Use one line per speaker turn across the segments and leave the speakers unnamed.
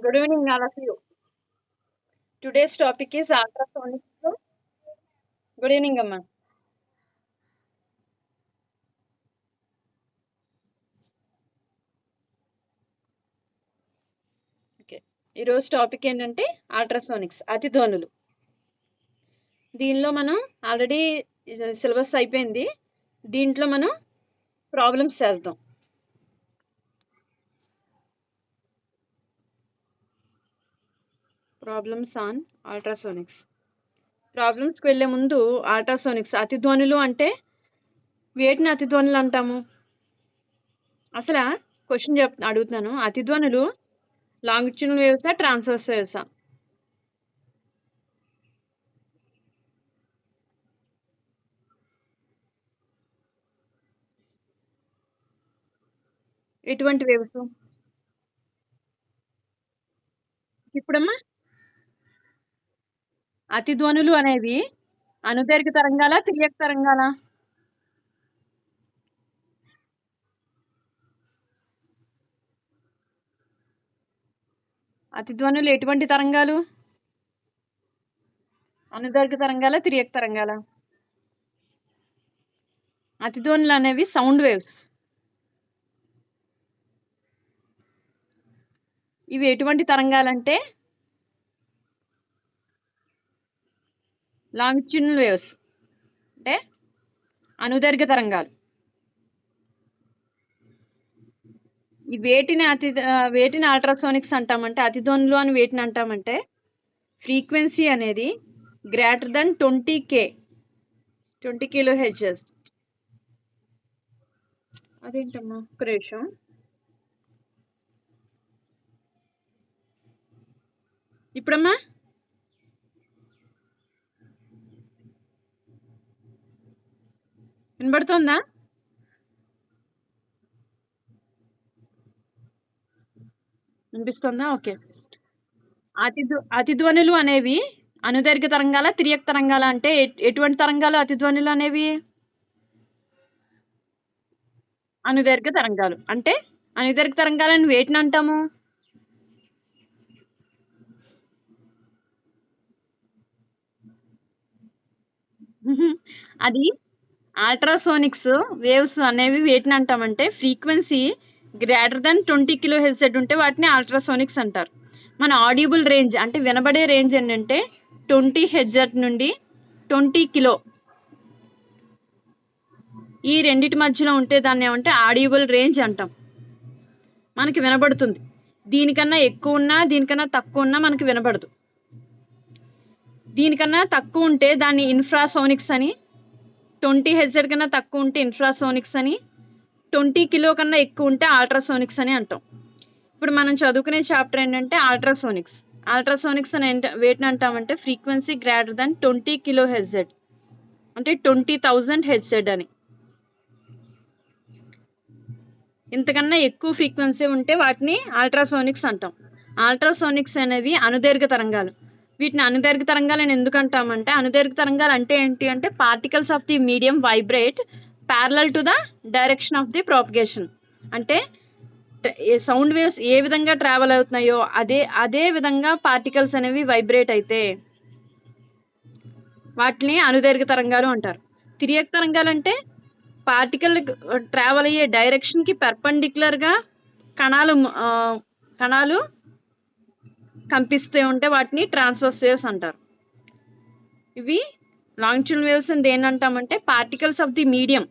Good evening, all of you. Today's topic is ultrasonics. Good evening, Amma. Okay, ఈరోజు topic ఏంటంటే ultrasonics, అతిధ్వనులు. దీనిలో మనం already syllabus అయిపోయింది. దీంట్లో మనం ప్రాబ్లమ్స్ చేద్దాం. Problems on ultrasonics. ప్రాబ్లమ్స్కి వెళ్ళే ముందు అల్ట్రాసోనిక్స్, అతిధ్వనులు అంటే వేటిని అతిధ్వనులు అంటాము? అసలు క్వశ్చన్ అడుగుతున్నాను. అతిధ్వనులు లాంగిట్యూడల్ వేవ్సా, ట్రాన్స్వర్స్ వేవ్సా? ఎటువంటి వేవ్స్? ఇప్పుడమ్మా, అతిధ్వనులు అనేవి అనుదైర్ఘ్య తరంగాల, తిర్యక్ తరంగాల? అతిధ్వనులు ఎటువంటి తరంగాలు? అనుదైర్ఘ్య తరంగాల, తిర్యక్ తరంగాల? అతిధ్వనులు అనేవి సౌండ్ వేవ్స్. ఇవి ఎటువంటి తరంగాలంటే లాంగిట్యూడల్ వేవ్స్, అంటే అనుదైర్ఘ్య తరంగాలు. ఈ వేటిని అల్ట్రాసోనిక్స్ అంటామంటే, అతిధ్వనులు అని వేటిని అంటామంటే, ఫ్రీక్వెన్సీ అనేది గ్రేటర్ దెన్ 20 కిలో హెర్ట్జ్. అదేంటమ్మా, ఒక నిమిషం. ఇప్పుడమ్మా వినబడుతోందా? వినిపిస్తుందా? ఓకే. అతిధ్వనులు అనేవి అనుదైర్ఘ్య తరంగాల, తిర్యక్ తరంగాల? అంటే ఎటువంటి తరంగాలు అతిధ్వనులు అనేవి? అనుదైర్ఘ్య తరంగాలు. అంటే అనుదైర్ఘ్య తరంగాలని వేటిని అంటాము? అది అల్ట్రాసోనిక్స్ వేవ్స్ అనేవి వేటిని అంటామంటే, frequency greater than 20 kilo hertz ఉంటే వాటిని అల్ట్రాసోనిక్స్ అంటారు. మన ఆడియబుల్ రేంజ్ అంటే వినబడే రేంజ్ ఏంటంటే 20 హెర్ట్జ్ నుండి 20 కిలో, ఈ రెండిటి మధ్యలో ఉంటే దాన్ని ఏమంటే ఆడియబుల్ రేంజ్ అంటాం. మనకి వినబడుతుంది. దీనికన్నా ఎక్కువ ఉన్నా, దీనికన్నా తక్కువ ఉన్నా మనకి వినబడదు. దీనికన్నా తక్కువ ఉంటే దాన్ని ఇన్ఫ్రాసోనిక్స్ అని, 20 హెర్ట్జ్ కన్నా తక్కువ ఉంటే ఇన్ఫ్రాసోనిక్స్ అని, 20 కిలో కన్నా ఎక్కువ ఉంటే అల్ట్రాసోనిక్స్ అని అంటాం. ఇప్పుడు మనం చదువుకునే చాప్టర్ ఏంటంటే అల్ట్రాసోనిక్స్. అల్ట్రాసోనిక్స్ అని వేటిని అంటామంటే, frequency greater than 20 kilo hertz, అంటే 20,000 హెర్ట్జ్ అని. ఇంతకన్నా ఎక్కువ ఫ్రీక్వెన్సీ ఉంటే వాటిని అల్ట్రాసోనిక్స్ అంటాం. అల్ట్రాసోనిక్స్ అనేవి అనుదైర్ఘ్య తరంగాలు. వీటిని అనుదైర్ఘ్య తరంగాలు అని ఎందుకు అంటామంటే, అనుదైర్ఘ్య తరంగాలు అంటే ఏంటి అంటే, particles of the medium vibrate parallel to the direction of the propagation. అంటే సౌండ్ వేవ్స్ ఏ విధంగా ట్రావెల్ అవుతున్నాయో అదే విధంగా పార్టికల్స్ అనేవి వైబ్రేట్ అయితే వాటిని అనుదైర్ఘ్య తరంగాలు అంటారు. తిర్యక్ తరంగాలు అంటే పార్టికల్ ట్రావెల్ అయ్యే డైరెక్షన్కి పర్పెండిక్యులర్గా కణాలు కంపిస్తూ ఉంటే వాటిని ట్రాన్స్వర్స్ వేవ్స్ అంటారు. ఇవి లాంగిట్యూడల్ వేవ్స్ అని దేని అంటామంటే, పార్టికల్స్ ఆఫ్ ది మీడియం,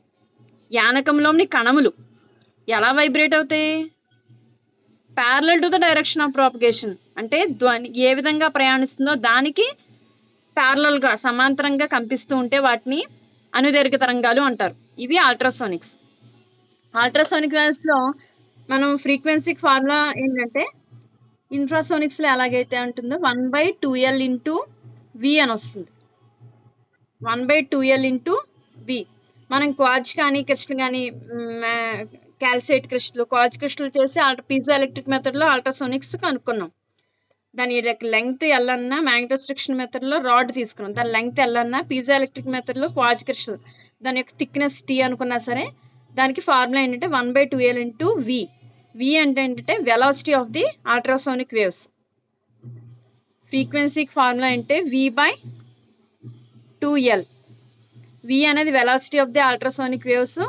యానకంలోని కణములు ఎలా వైబ్రేట్ అవుతాయి? Parallel to the direction of propagation, అంటే ధ్వని ఏ విధంగా ప్రయాణిస్తుందో దానికి ప్యారలల్గా, సమాంతరంగా కంపిస్తూ ఉంటే వాటిని అనుదైర్ఘ్య తరంగాలు అంటారు. ఇవి అల్ట్రాసోనిక్స్. అల్ట్రాసోనిక్ వేవ్స్లో మనం ఫ్రీక్వెన్సీకి ఫార్ములా ఏంటంటే, ఇన్ఫ్రాసోనిక్స్లో ఎలాగైతే ఉంటుందో 1/2L ఇంటూ వి అని వస్తుంది. 1/2L into V. మనం క్వార్ట్జ్ కానీ, క్రిస్టల్ కానీ, క్యాల్సైట్ క్రిస్టల్, క్వార్ట్జ్ క్రిస్టల్ చేసి పీజో ఎలక్ట్రిక్ మెథడ్లో అల్ట్రాసోనిక్స్ కనుక్కున్నాం. దాని లెంగ్త్ ఎల్ అన్నా మ్యాగ్నెటోస్ట్రిక్షన్ మెథడ్లో రాడ్ తీసుకున్నాం. దాని లెంగ్త్ ఎల్ అన్నా పీజో ఎలక్ట్రిక్ మెథడ్లో క్వార్ట్జ్ క్రిస్టల్, దాని యొక్క థిక్నెస్ టీ అనుకున్నా సరే, దానికి ఫార్ములా ఏంటంటే 1/2L ఇంటూ వి. వి అంటే ఏంటంటే velocity of the ultrasonic waves. ఫ్రీక్వెన్సీకి ఫార్ములా అంటే V/2L. V అనేది velocity of the ultrasonic waves,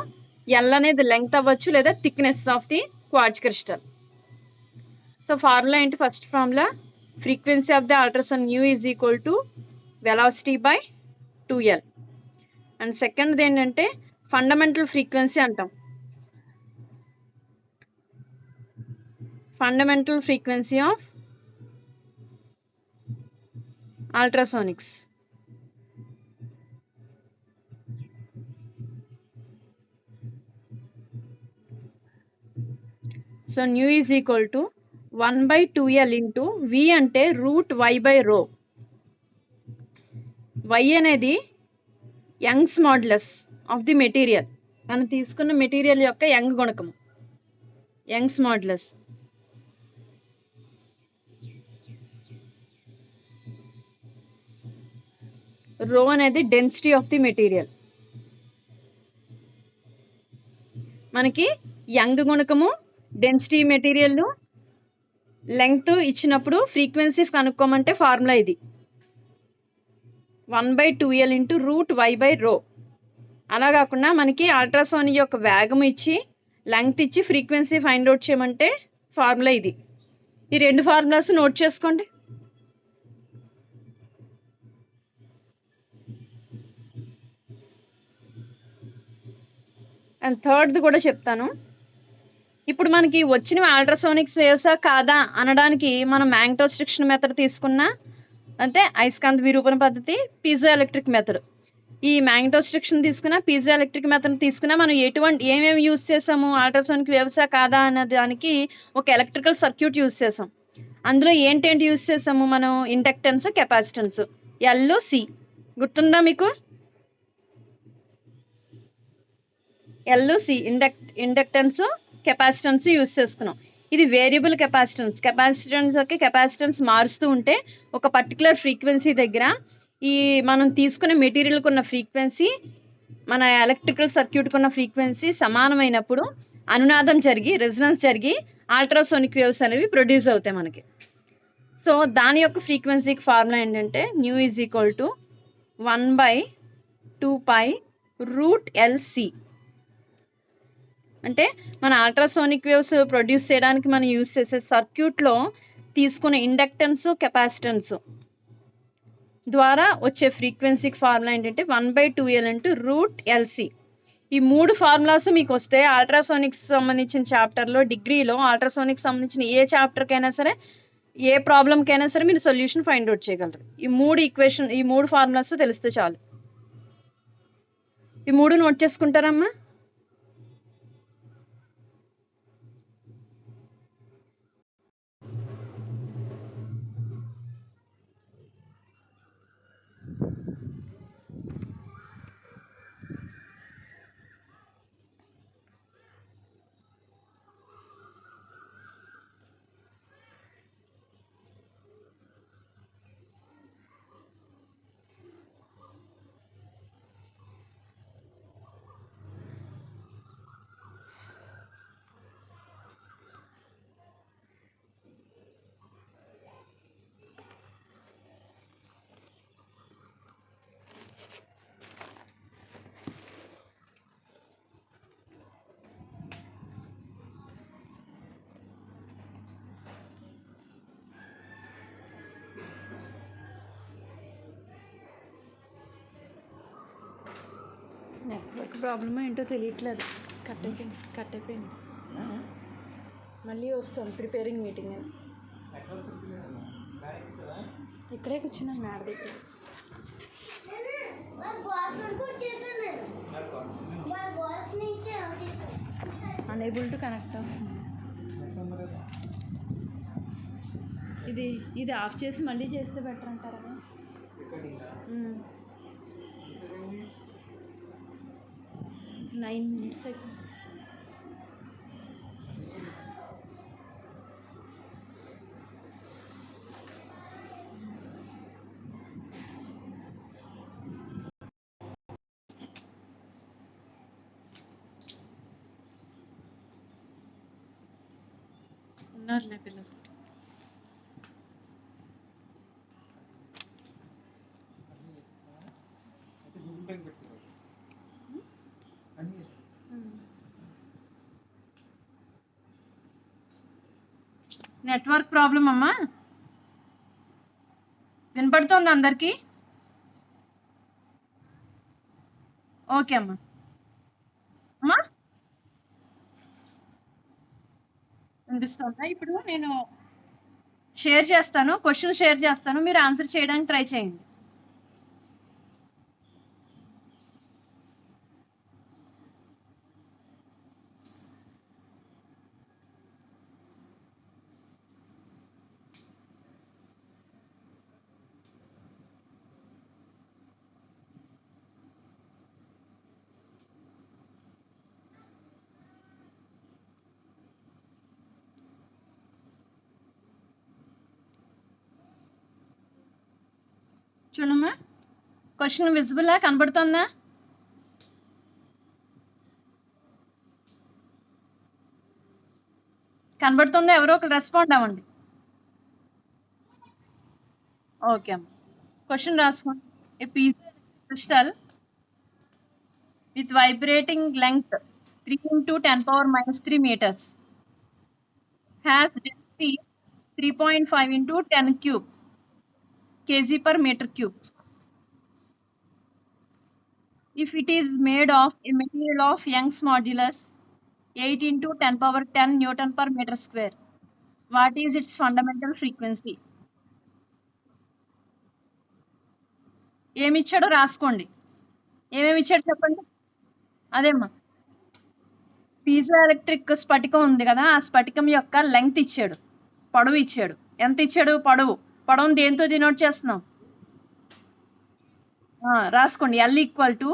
L అనేది లెంగ్త్ అవ్వచ్చు లేదా thickness of the quartz crystal. So formula ఏంటి? First formula frequency of the ultrasound nu is equal to velocity by 2L. And సెకండ్ది ఏంటంటే fundamental frequency అంటాం. Fundamental frequency of ultrasonics. So nu is equal to 1/2L into V అంటే √y/ρ. Y అనేది Young's modulus of the material, మనం తీసుకున్న material యొక్క Young గుణకం, Young's modulus. రో అనేది డెన్సిటీ ఆఫ్ ది మెటీరియల్. మనకి యంగ్ గుణకము, డెన్సిటీ మెటీరియల్, లెంగ్త్ ఇచ్చినప్పుడు ఫ్రీక్వెన్సీ కనుక్కోమంటే ఫార్ములా ఇది 1/2L ఇంటూ √y/ρ. అలా కాకుండా మనకి అల్ట్రాసౌండ్ యొక్క వేగం ఇచ్చి లెంగ్త్ ఇచ్చి ఫ్రీక్వెన్సీ ఫైండ్ అవుట్ చేయమంటే ఫార్ములా ఇది. ఈ రెండు ఫార్ములాస్ నోట్ చేసుకోండి. అండ్ థర్డ్ది కూడా చెప్తాను. ఇప్పుడు మనకి వచ్చిన అల్ట్రాసోనిక్స్ వేవ్సా కాదా అనడానికి మనం మ్యాగ్నెటోస్ట్రిక్షన్ మెథడ్ తీసుకున్నా, అంటే అయస్కాంత విరూపణ పద్ధతి, పీజో ఎలక్ట్రిక్ మెథడ్. ఈ మ్యాగ్నెటోస్ట్రిక్షన్ తీసుకున్నా, పీజో ఎలక్ట్రిక్ మెథడ్ తీసుకున్నా మనం ఏమేమి యూజ్ చేసాము? అల్ట్రాసోనిక్ వేవ్సా కాదా అనే దానికి ఒక ఎలక్ట్రికల్ సర్క్యూట్ యూజ్ చేసాం. అందులో ఏంటేంటి యూజ్ చేసాము మనం? Inductance, capacitance, L/C. గుర్తుందా మీకు? L/C ఇండక్టెన్స్, కెపాసిటెన్స్ యూజ్ చేసుకున్నాం. ఇది వేరియబుల్ కెపాసిటెన్స్ మారుస్తూ ఉంటే ఒక పర్టికులర్ ఫ్రీక్వెన్సీ దగ్గర ఈ మనం తీసుకునే మెటీరియల్కి ఉన్న ఫ్రీక్వెన్సీ మన ఎలక్ట్రికల్ సర్క్యూట్కి ఉన్న ఫ్రీక్వెన్సీ సమానమైనప్పుడు అనునాదం జరిగి, రెజొనెన్స్ జరిగి అల్ట్రాసోనిక్ వేవ్స్ అనేవి ప్రొడ్యూస్ అవుతాయి మనకి. సో దాని యొక్క ఫ్రీక్వెన్సీకి ఫార్ములా ఏంటంటే new is equal to 1/2π√LC. అంటే మన అల్ట్రాసోనిక్ వేవ్స్ ప్రొడ్యూస్ చేయడానికి మనం యూజ్ చేసే సర్క్యూట్లో తీసుకునే ఇండక్టెన్స్, కెపాసిటెన్స్ ద్వారా వచ్చే ఫ్రీక్వెన్సీకి ఫార్ములా ఏంటంటే 1/2L ఇంటూ √LC. ఈ మూడు ఫార్ములాస్ మీకు వస్తే అల్ట్రాసోనిక్స్ సంబంధించిన చాప్టర్లో, డిగ్రీలో అల్ట్రాసోనిక్స్ సంబంధించిన ఏ చాప్టర్కైనా సరే, ఏ ప్రాబ్లంకైనా సరే మీరు సొల్యూషన్ ఫైండ్ అవుట్ చేయగలరు. ఈ మూడు ఫార్ములాస్ తెలిస్తే చాలు. ఈ మూడు నోట్ చేసుకుంటారమ్మా? నెట్వర్క్ ప్రాబ్లమో ఏంటో తెలియట్లేదు. కట్ అయిపోయింది. మళ్ళీ వస్తాం ప్రిపేరింగ్ మీటింగ్ అని. ఇక్కడే కూర్చున్నాను మేడ దగ్గర. అనేబుల్ టు కనెక్ట్ వస్తుంది. ఇది ఆఫ్ చేసి మళ్ళీ చేస్తే బెటర్ అంటారా? 9 minutes అయిపోయింది. ఉన్నారులే పిల్లలు. నెట్వర్క్ ప్రాబ్లం అమ్మా. వినపడుతోంది అందరికి? ఓకే అమ్మా. అమ్మా వినిపిస్తుందా? ఇప్పుడు నేను షేర్ చేస్తాను, క్వశ్చన్ షేర్ చేస్తాను, మీరు ఆన్సర్ చేయడానికి ట్రై చేయండి. చూడమ్మా, క్వశ్చన్ విజిబుల్లా కనబడుతుందా? కనబడుతుందా? ఎవరో ఒకరు రెస్పాండ్ అవ్వండి. ఓకే అమ్మ. క్వశ్చన్ రాసుకోండి. A piezo crystal with vibrating length 3 into 10⁻³ meters has density 3.5 into 10 cube kg per meter cube. If it is made of a material of Young's modulus 8 into 10⁻10 Newton per meter square, what is its fundamental frequency? ఏమి ఇచ్చాడో రాసుకోండి. ఏమేమి ఇచ్చాడు చెప్పండి. అదేమ్మా, piezo electric స్ఫటికం ఉంది కదా, ఆ స్ఫటికం యొక్క లెంగ్త్ ఇచ్చాడు, పొడవు ఇచ్చాడు. ఎంత ఇచ్చాడు? పొడవును దేంతో డినోట్ చేస్తున్నాం? రాసుకోండి. L equal to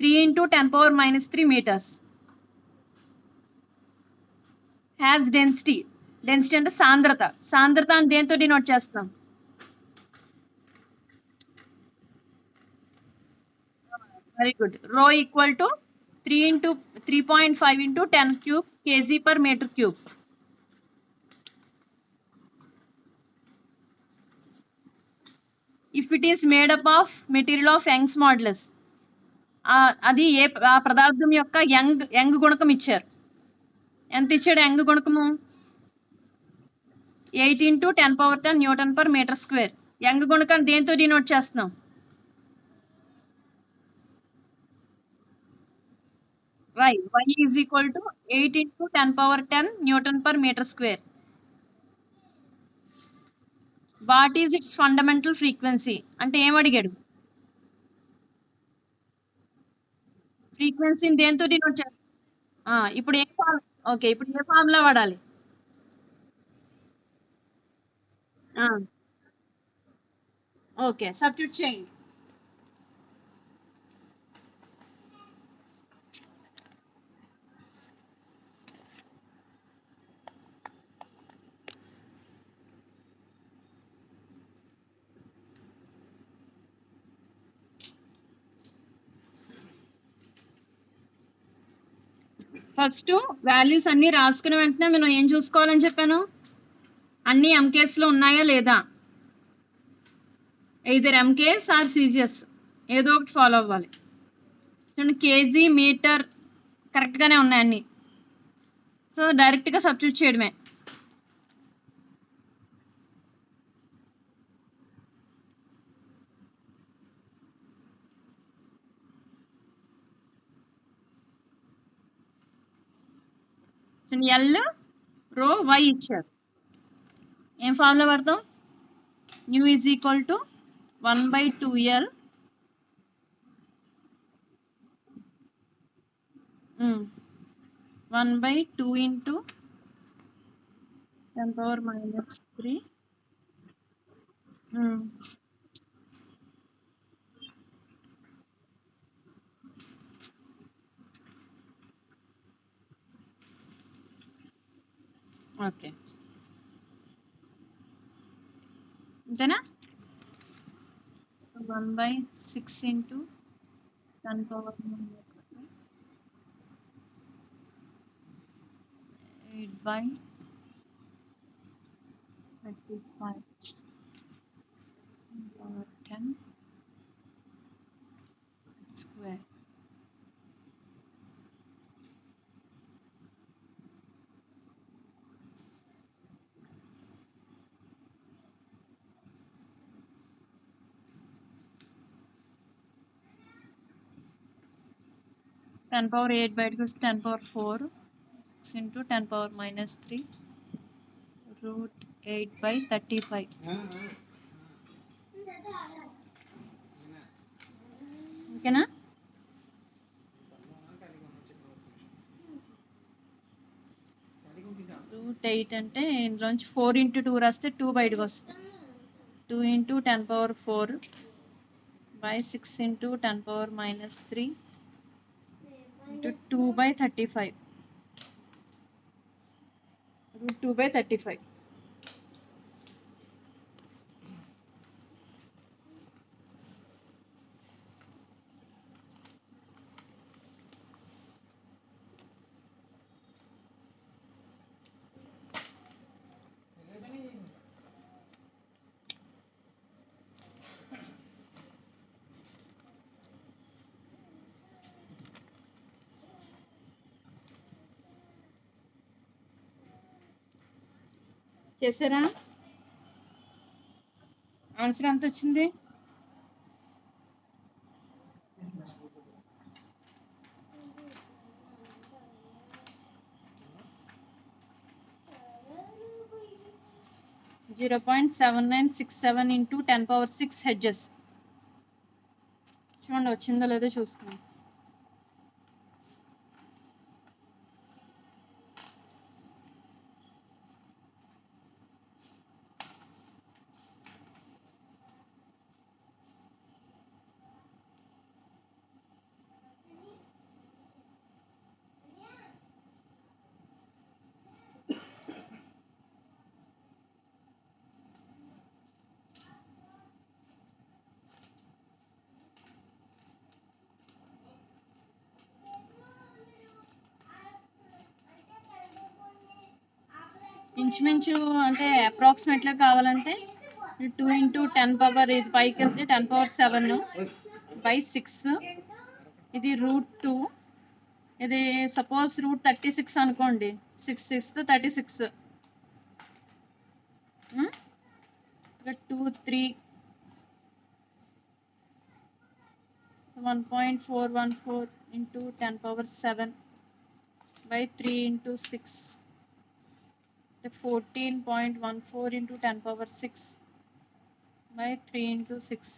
3 into 10⁻³ meters. Has density. Density అంటే సాంద్రత. సాంద్రత అని దేంతో డినోట్ చేస్తున్నాం? Very good. Rho equal to 3.5 into 10 cube kg per meter cube. If it is made up of material of Young's modulus, అది ఆ పదార్థం యొక్క యంగ్ గుణకం ఇచ్చారు. ఎంత ఇచ్చాడు యంగ్ గుణకము? 8 into 10⁻10 Newton per meter square. Young గుణకాన్ని దేంతో డినోట్ చేస్తున్నాం? y is equal to 8 into 10⁻10 Newton per meter square. What is it's fundamental frequency అంటే ఏం అడిగాడు? ఫ్రీక్వెన్సీని దేంతో డినోట్ చేస్తాం? ఇప్పుడు ఏ ఫార్మ్? ఓకే, ఇప్పుడు ఏ ఫార్ములా వాడాలి? ఓకే, సబ్స్టిట్యూట్ చేయండి. ఫస్ట్ వాల్యూస్ అన్ని రాసుకున్న వెంటనే మనం ఏం చూసుకోవాలని చెప్పాను? అన్ని ఎంకేస్లో ఉన్నాయా లేదా? ఎయిదర్ ఎంకేస్ ఆర్ సీజియస్, ఏదో ఒకటి ఫాలో అవ్వాలి. చూడండి, కేజీ మీటర్ కరెక్ట్గానే ఉన్నాయి అన్ని. సో డైరెక్ట్గా సబ్స్టిట్యూట్ చేయడమే. ఎల్, రో, వై ఇచ్చారు. ఏం ఫార్ములా వాడతాం? New is equal to 1/2L 1/2 into 10⁻³ okay, అంతేనా? 1/6 into 10⁻³ 8/35 10 square. 10 పవర్ 8 బయటకు వస్తే 10 power 4 6 into 10 power minus 3 root 8/35. ఓకేనా? రూట్ 8 అంటే ఇందులోంచి 4 into 2 రాస్తే 2 బయటకు వస్తుంది. 2 into 10 power 4 by 6 into 10 power minus 3 into 2/35. Root 2/35. చేసారా? ఆన్సర్ ఎంత వచ్చింది? (0.7967 into 10 power 6 హెడ్జెస్). చూడండి వచ్చిందో లేదో చూసుకున్నాం. ఇంచుమించు అంటే అప్రాక్సిమేట్గా కావాలంటే 2 into 10 పవర్ ఇది పైకి వెళ్తే 10 పవర్ 7/6. ఇది రూట్ 2. ఇది సపోజ్ రూట్ 36 అనుకోండి. 6 6 36. 2 3 1.414 into 10 power 7/3 into 6. 14.14 into 10 power 6/3 into 6.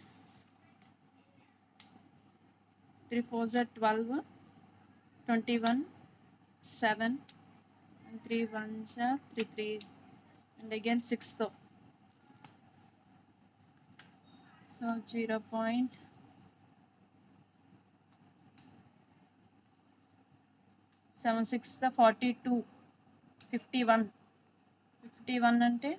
3 4s are 12, 21, 7, and 3 1s are 3, and again 6 though. So 0.76 the 42, 51. 51 అంటే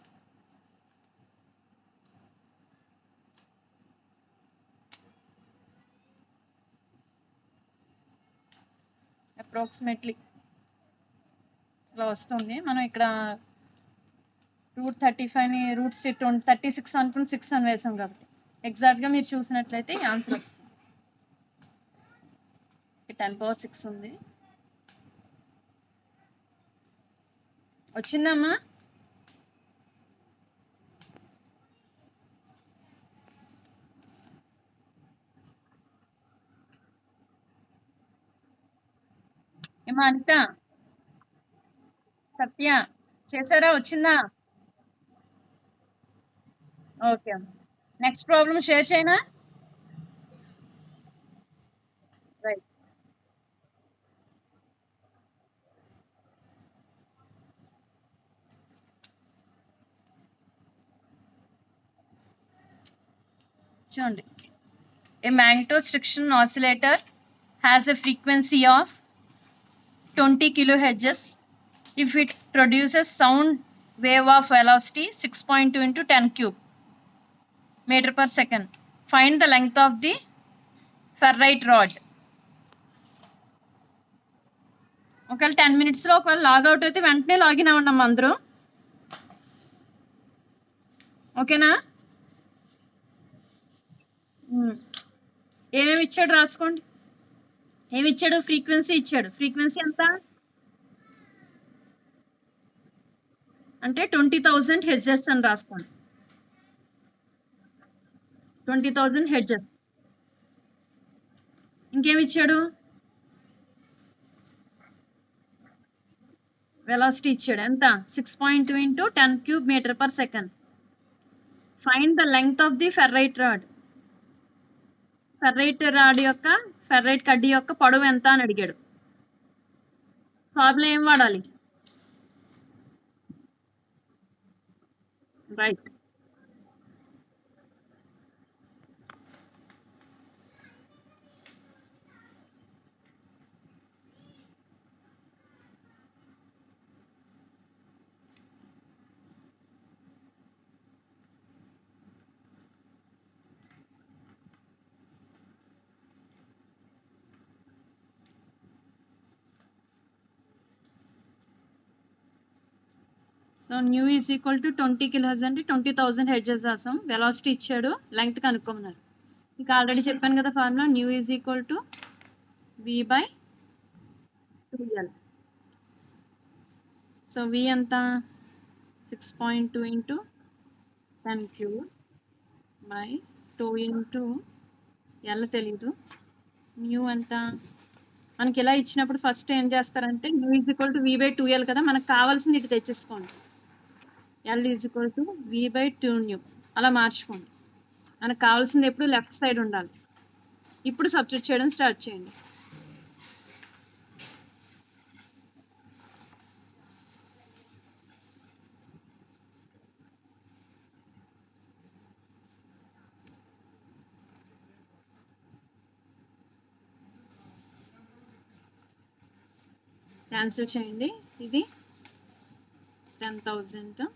అప్రాక్సిమేట్లీ ఇలా వస్తుంది. మనం ఇక్కడ రూట్ 35ని రూట్ 36 అనుకుని 6 అని వేసాం కాబట్టి ఎగ్జాక్ట్గా మీరు చూసినట్లయితే ఈ ఆన్సర్ వస్తుంది. 10 పవర్ 6 ఉంది. వచ్చిందమ్మా? ఏమా అనిత, సత్య చేశారా? వచ్చిందా? ఓకే అమ్మా. నెక్స్ట్ ప్రాబ్లం షేర్ చేయనా? రైట్. చూడండి. A magnetostriction oscillator has a frequency of 20 kilohertz if it produces sound wave of velocity 6.2 into 10 cube meter per second. Find the length of the ferrite rod. ఒకవేళ 10 minutesలో ఒకవేళ logout అయితే వెంటనే login అవ్వండి అమ్మ అందరూ. ఓకేనా? ఏమేమి ఇచ్చాడు రాసుకోండి. ఏమి ఇచ్చాడు? ఫ్రీక్వెన్సీ ఇచ్చాడు. ఫ్రీక్వెన్సీ ఎంత అంటే 20,000 హెర్ట్జ్ అని రాసుకోండి. 20,000 హెర్ట్జ్. ఇంకేమి ఇచ్చాడు? వెలాసిటీ ఇచ్చాడు ఎంత 6.2 into 10 cube metre per second. Find the length of the ferrite rod. Ferrite కడ్డీ యొక్క పొడవు ఎంత అని అడిగాడు. ఫార్ములా ఏం వాడాలి? Right. So nu is equal to 20 kilohertz అంటే 20,000 హెర్ట్జ్ రాసాం. వెలాసిటీ ఇచ్చాడు, లెంగ్త్ కనుక్కోమన్నారు. ఇంకా ఆల్రెడీ చెప్పాను కదా formula, nu is equal to V by 2L. So V ఎంత 6.2 into 10 cube by 2 into L తెలీదు. న్యూ ఎంత మనకి ఇలా ఇచ్చినప్పుడు ఫస్ట్ ఏం చేస్తారంటే nu is equal to V by 2L కదా, మనకు కావాల్సింది ఇటు తెచ్చేసుకోండి. L is equal to V by 2 nu అలా మార్చుకోండి. మనకు కావాల్సింది ఎప్పుడు లెఫ్ట్ సైడ్ ఉండాలి. ఇప్పుడు సబ్స్టిట్యూట్ చేయడం స్టార్ట్ చేయండి. క్యాన్సిల్ చేయండి. ఇది 10,000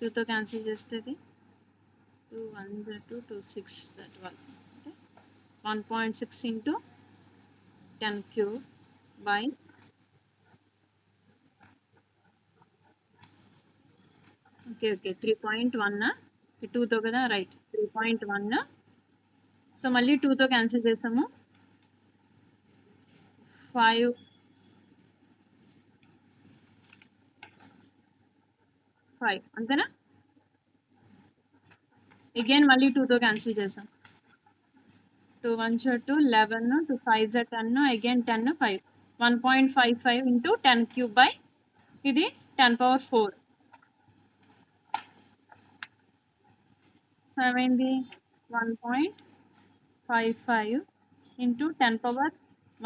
2తో క్యాన్సిల్ చేస్తే ఇది 200 to 26 దట్ వన్ అంటే 1.6 ఇంటూ 10 క్యూబ్ బై ఓకే 3.1 2తో కదా, రైట్ 3.1. సో మళ్ళీ 2తో క్యాన్సిల్ చేసాము. 5 అంతేనా. అగైన్ మళ్ళీ 2తో క్యాన్సిల్ చేసాం. 2 1s 2 11 2 5s 10 again 10 5 1.55 into 10 cube by ఇది 10 పవర్ 4. సో ఏమైంది 1.55 into 10 power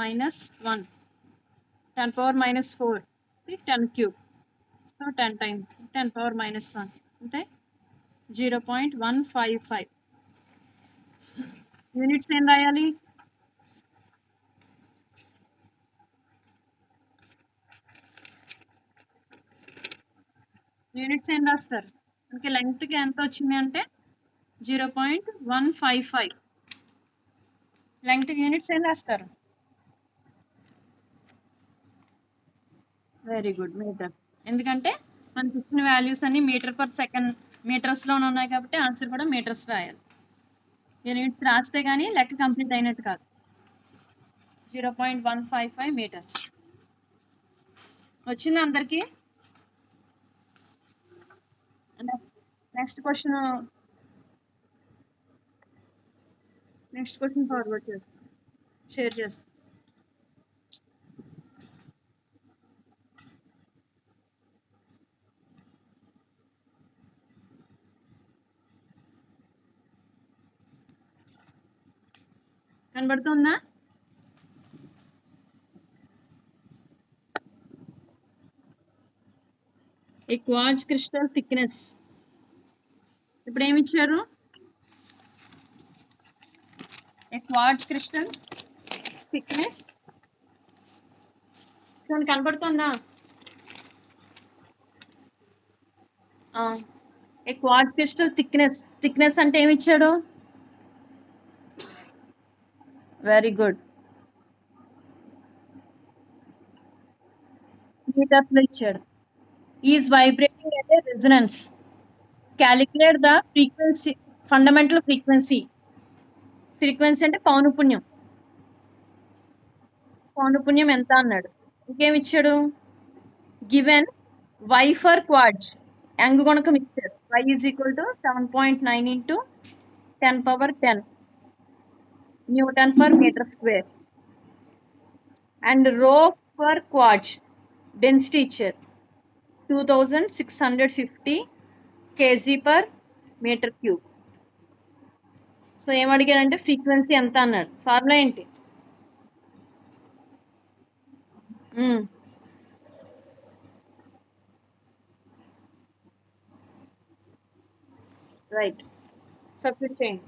minus 1 10 power minus 4 10 cube. So 10 times 10 power minus 1 అంటే 0.155. యూనిట్స్ ఏం రాయాలి? యూనిట్స్ ఏం రాస్తారు? మనకి లెంగ్త్కి ఎంత వచ్చింది అంటే 0.155. లెంగ్త్ యూనిట్స్ ఏం రాస్తారు? Very good, metre. ఎందుకంటే మనకి ఇచ్చిన వాల్యూస్ అన్ని మీటర్ పర్ సెకండ్ మీటర్స్లోనే ఉన్నాయి కాబట్టి ఆన్సర్ కూడా మీటర్స్ రాయాలి. యూనిట్స్ రాస్తే కానీ లెక్క కంప్లీట్ అయినట్టు కాదు. 0.155 మీటర్స్ వచ్చింది అందరికీ. నెక్స్ట్ క్వశ్చన్ ఫార్వర్డ్ చేస్తాను, షేర్ చేస్తాను. కనబడుతుందా? ఏ క్వార్ట్జ్ క్రిస్టల్ థిక్నెస్ ఇప్పుడు ఏమి ఇచ్చారు? ఏ క్వార్ట్జ్ క్రిస్టల్ థిక్నెస్ చూడండి, కనబడుతుందా? ఏ క్వార్ట్జ్ క్రిస్టల్ థిక్నెస్ అంటే ఏమి ఇచ్చాడు? వెరీ గుడ్, మీటర్స్ లో ఇచ్చాడు. Is vibrating at a resonance. Calculate the frequency, fundamental frequency. Frequency అంటే పౌనపుణ్యం ఎంత అన్నాడు. ఇంకేమి ఇచ్చాడు? Given y for quartz, Young గుణకం ఇచ్చారు. y is equal to 7.9 into 10 power 10 newton per metre square. And rho for quartz density ఇచ్చారు. 2650 kg/m³. So ఏమడిగాడంటే frequency ఎంత అన్నాడు. ఫార్ములా ఏంటి? రైట్, సబ్స్టిట్యూట్ చేయండి.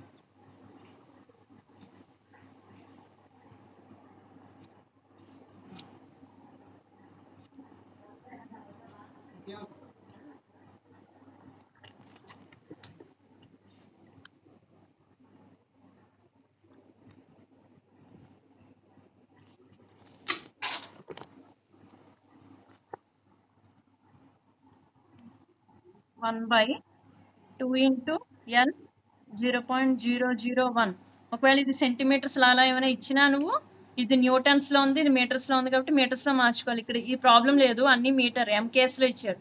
వన్ బై 2 ఇంటూ ఎన్ 0.001. ఒకవేళ ఇది సెంటీమీటర్స్ అలా ఏమైనా ఇచ్చినా నువ్వు ఇది న్యూటన్స్ లో ఉంది, ఇది మీటర్స్ లో ఉంది కాబట్టి మీటర్స్ లో మార్చుకోవాలి. ఇక్కడ ఈ ప్రాబ్లం లేదు, అన్ని మీటర్ ఎంకేఎస్ లో ఇచ్చాడు,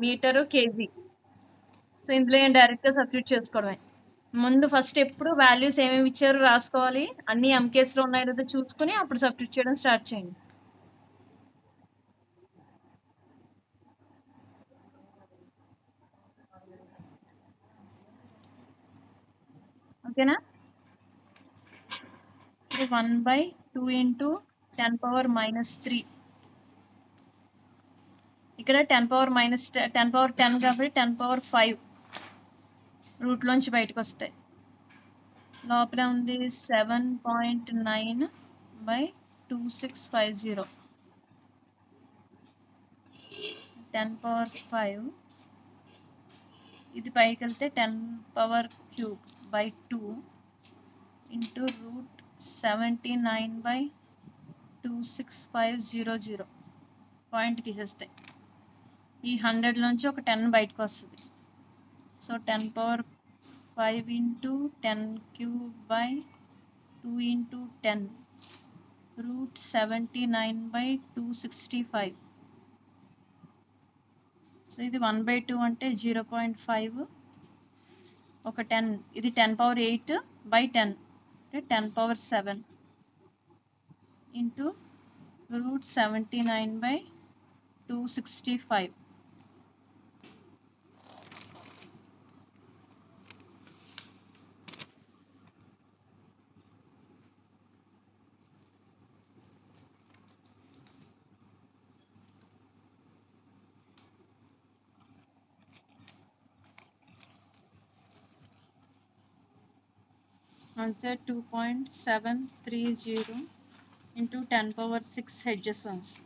మీటరు కేజీ. సో ఇందులో ఏం డైరెక్ట్ గా సబ్స్టిట్యూట్ చేసుకోవడమే. ముందు ఫస్ట్ ఎప్పుడు వాల్యూస్ ఏమేమి ఇచ్చారో రాసుకోవాలి, అన్ని ఎంకేఎస్ లో ఉన్నాయో లేదో చూసుకుని అప్పుడు సబ్స్టిట్యూట్ చేయడం స్టార్ట్ చేయండి. ఓకేనా? 1 బై 2 ఇంటూ 10⁻³ ఇక్కడ 10⁻10 కాబట్టి 10⁻5 రూట్లోంచి బయటకు వస్తాయి. లోపల ఉంది 7.9/2650. 10⁻5 ఇది పైకి వెళ్తే 10⁻³/2 ఇంటూ రూట్ 79/26500. పాయింట్ తీసేస్తే ఈ 100 నుంచి ఒక 10 బయటకు వస్తుంది. So 10⁻5 into 10³/2 into 10 root 79/265. So ఇది 1/2 అంటే 0.5, ఒక 10, ఇది 10⁻8/10 అంటే 10⁻7 into root 79/265. Answer 2.730 into 10⁻6 hertz వస్తుంది.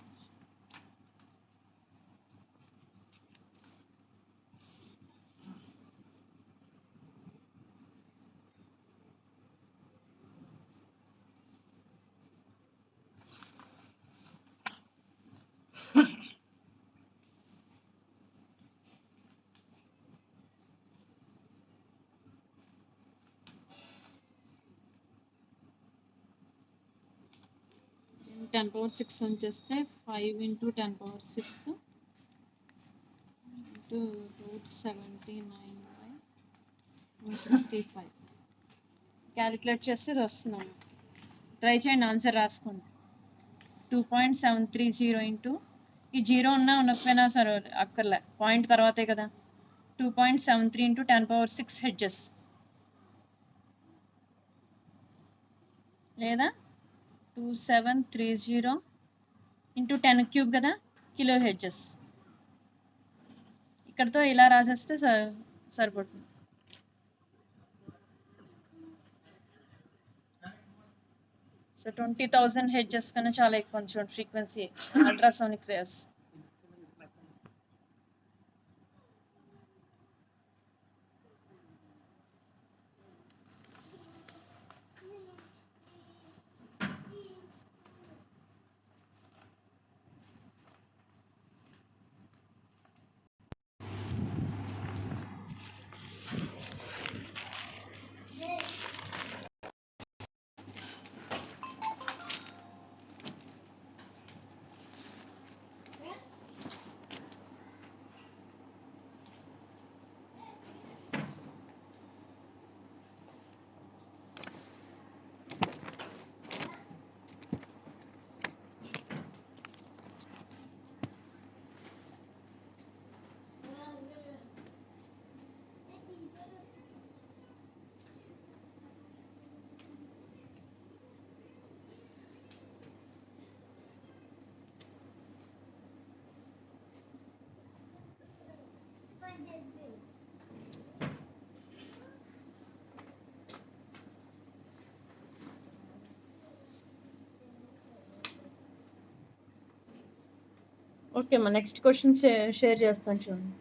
టెన్ పవర్ సిక్స్ ఉంచేస్తే 5 ఇంటూ 10⁻6 ఇంటూ రూట్ 79/265. క్యాలిక్యులేట్ చేస్తే ఇది వస్తున్నాను. ట్రై చేయండి, ఆన్సర్ రాసుకోండి. 2.730 ఇంటూ ఈ జీరో ఉన్నా ఉండకపోయినా సరే అక్కర్లే, పాయింట్ తర్వాతే కదా. 2.73 ఇంటూ 10⁻6 హెడ్జెస్ లేదా 2730 ఇంటూ 10³ కదా, కిలో హెడ్జెస్. ఇక్కడతో ఇలా రాసేస్తే సరిపడుతుంది. సో 20,000 హెడ్జెస్ కన్నా చాలా ఎక్కువ చూడండి ఫ్రీక్వెన్సీ అల్ట్రాసోనిక్ వేవ్స్. ఓకే అమ్మా, నెక్స్ట్ క్వశ్చన్ షేర్ చేస్తాను చూడండి.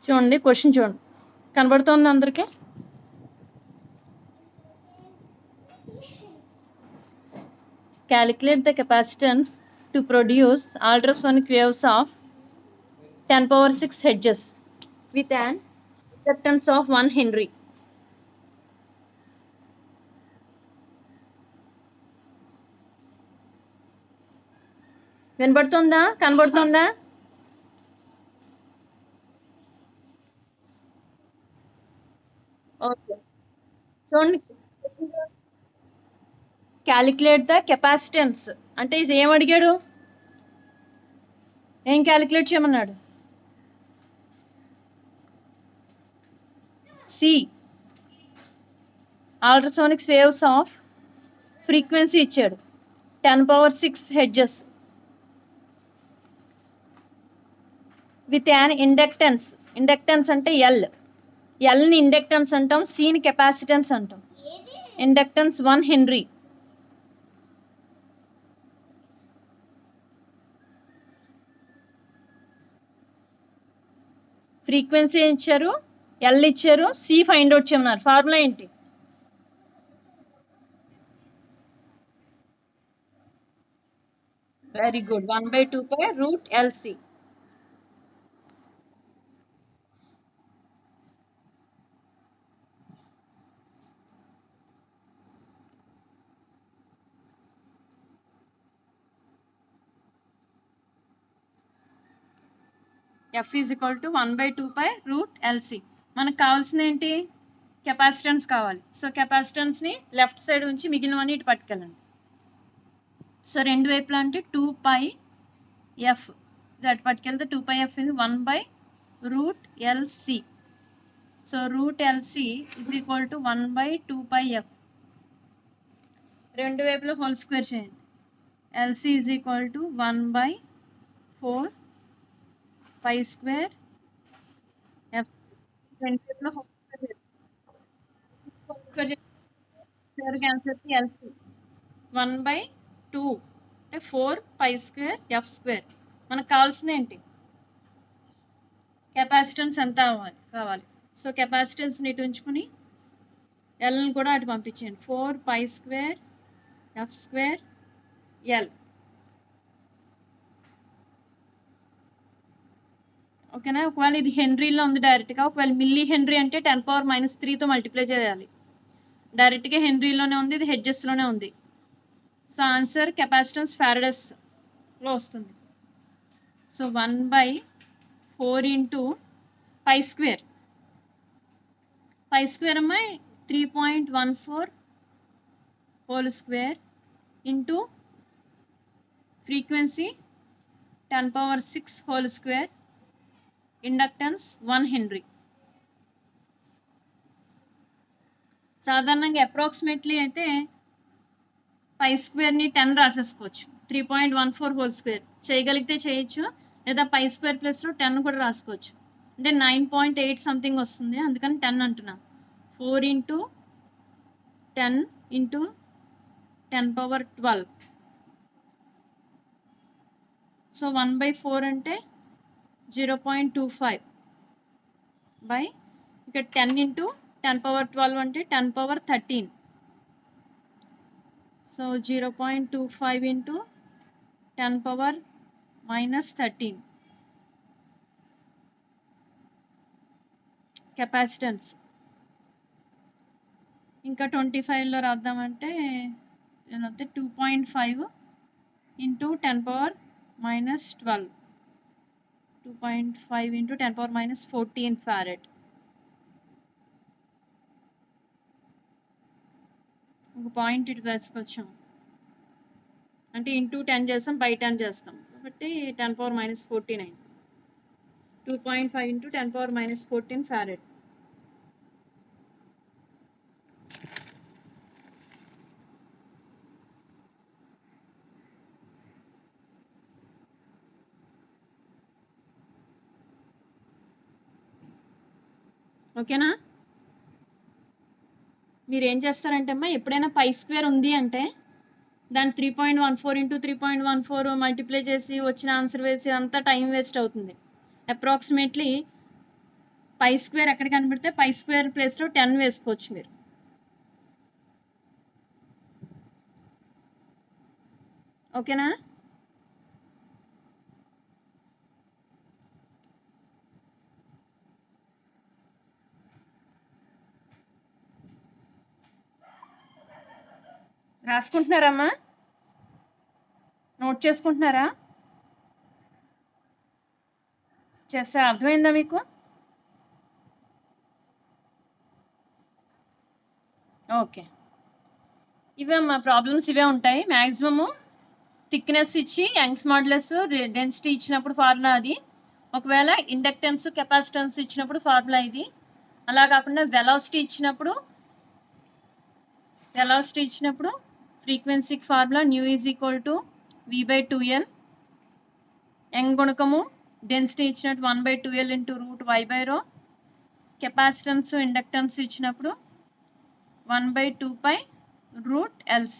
చూడండి, క్వశ్చన్ చూడండి, కనబడుతోంది అందరికి? Calculate the capacitance to produce ultrasonic waves of 10 power 6 Hz with an inductance of 1 Henry. వినబడుతుందా? కనబడుతుందా? ఓకే, చూడండి. క్యాలిక్యులేట్ ద కెపాసిటెన్స్ అంటే ఇది ఏం అడిగాడు? ఏం క్యాలిక్యులేట్ చేయమన్నాడు? C, ultrasonics waves of frequency ఇచ్చాడు 10 power 6 Hz with an inductance. Inductance అంటే ఎల్ని ఇండక్టెన్స్ అంటాం, సిని కెపాసిటెన్స్ అంటాం. Inductance 1 henry. ఫ్రీక్వెన్సీ ఇచ్చారు, ఎల్ ఇచ్చారు, సి ఫైండ్ అవుట్ చేయమన్నారు. ఫార్ములా ఏంటి? Very good, 1/2π√LC. F is equal to 1/2π√LC. మనకు కావాల్సింది ఏంటి? కెపాసిటెన్స్ కావాలి. సో కెపాసిటెన్స్ని లెఫ్ట్ సైడ్ ఉంచి మిగిలినవన్నీ ఇటు పట్టుకెళ్ళండి. సో రెండు వైపులా అంటే 2πF, అటు పట్టుకెళ్తే 2πF ఇది 1/√LC. So √LC is equal to 1/2πF. రెండు వైపులా హోల్ స్క్వేర్ చేయండి. LC is equal to 1/4π² F. రెండు వైపులా హోల్ స్క్వేర్ క్యాన్సర్ LC 1/2 అంటే 4π² F². మనకు కావాల్సింది ఏంటి? కెపాసిటెన్స్ ఎంత కావాలి. సో కెపాసిటెన్స్ని ఇటు ఉంచుకుని ఎల్ని కూడా అటు పంపించండి. 4π² F² L. ఓకేనా? ఒకవేళ ఇది హెన్రీలో ఉంది డైరెక్ట్గా, ఒకవేళ మిల్లీ హెన్రీ అంటే 10⁻³ మల్టిప్లై చేయాలి. డైరెక్ట్గా హెన్రీలోనే ఉంది, ఇది హెడ్జెస్లోనే ఉంది. సో ఆన్సర్ కెపాసిటెన్స్ ఫారడేస్లో వస్తుంది. So 1/4 into π². π² అమ్మా 3.14 whole square into frequency 10⁻6 whole square, inductance 1 henry. సాధారణంగా అప్రాక్సిమేట్లీ అయితే π² 10 రాసేసుకోవచ్చు. 3.14 హోల్ స్క్వేర్ చేయగలిగితే చేయొచ్చు, లేదా π² ప్లస్లో 10 కూడా రాసుకోవచ్చు. అంటే 9.8 సంథింగ్ వస్తుంది, అందుకని 10 అంటున్నాను. 4 ఇంటూ 10 ఇంటూ 10⁻12. సో 1/4 అంటే 0.25 బై ఇక్కడ 10 ఇంటూ 10⁻12 అంటే 10⁻13. So 0.25 into 10⁻−13. కెపాసిటెన్స్ ఇంకా 25లో రాద్దామంటే 2.5 ఇంటూ 10⁻⁻12 2.5 ఇంటూ 10⁻⁻14 ఫారెడ్. ఒక పాయింట్ ఇటు వేసుకొచ్చాం అంటే ఇంటూ 10 చేస్తాం బై 10 చేస్తాం కాబట్టి 10⁻⁻14 అయింది. 2.5 ఇంటూ 10⁻⁻14 ఫారెడ్. ఓకేనా? మీరు ఏం చేస్తారంటే అమ్మా ఎప్పుడైనా పై స్క్వేర్ ఉంది అంటే దాన్ని 3.14 ఇంటూ 3.14 మల్టిప్లై చేసి వచ్చిన ఆన్సర్ వేసి అంతా టైం వేస్ట్ అవుతుంది. అప్రాక్సిమేట్లీ పై స్క్వేర్ ఎక్కడ కనబడితే పై స్క్వేర్ ప్లేస్లో 10 వేసుకోవచ్చు మీరు. ఓకేనా? రాసుకుంటున్నారమ్మా? నోట్ చేసుకుంటున్నారా? చేస్తే అర్థమైందా మీకు? ఓకే, ఇవే మా ప్రాబ్లమ్స్ ఇవే ఉంటాయి. మ్యాక్సిమము థిక్నెస్ ఇచ్చి యంగ్స్ మాడ్యులస్ డెన్సిటీ ఇచ్చినప్పుడు ఫార్ములా అది. ఒకవేళ ఇండక్టెన్స్ కెపాసిటెన్స్ ఇచ్చినప్పుడు ఫార్ములా ఇది. అలా కాకుండా వెలాసిటీ ఇచ్చినప్పుడు ఫ్రీక్వెన్సీకి formula nu is equal to v/2L. Young గుణకము డెన్సిటీ ఇచ్చినట్టు 1/2L into √y/ρ. Capacitance inductance ఇచ్చినప్పుడు 1/2π√LC.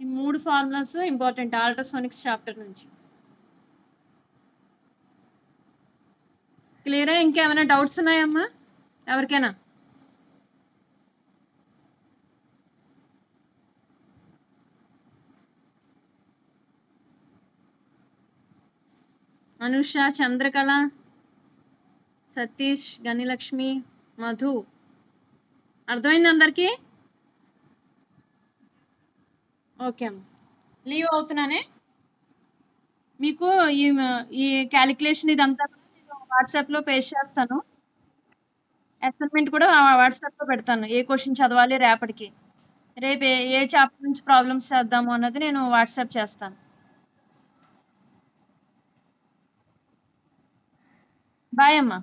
ఈ 3 ఫార్ములాస్ ఇంపార్టెంట్ అల్ట్రాసోనిక్స్ చాప్టర్ నుంచి. క్లియరా? ఇంకేమైనా డౌట్స్ ఉన్నాయమ్మా ఎవరికైనా? అనుష, చంద్రకళ, సతీష్, గనిలక్ష్మి, మధు, అర్థమైంది అందరికీ? ఓకే అమ్మ, లీవ్ అవుతున్నానే. మీకు ఈ క్యాలిక్యులేషన్ ఇదంతా వాట్సాప్లో పేస్ట్ చేస్తాను. అసైన్మెంట్ కూడా వాట్సాప్లో పెడతాను. ఏ క్వశ్చన్ చదవాలి రేపటికి, రేపు ఏ చాప్టర్ నుంచి ప్రాబ్లమ్స్ చేద్దాము అన్నది నేను వాట్సాప్ చేస్తాను. బాయ్ అమ్మా.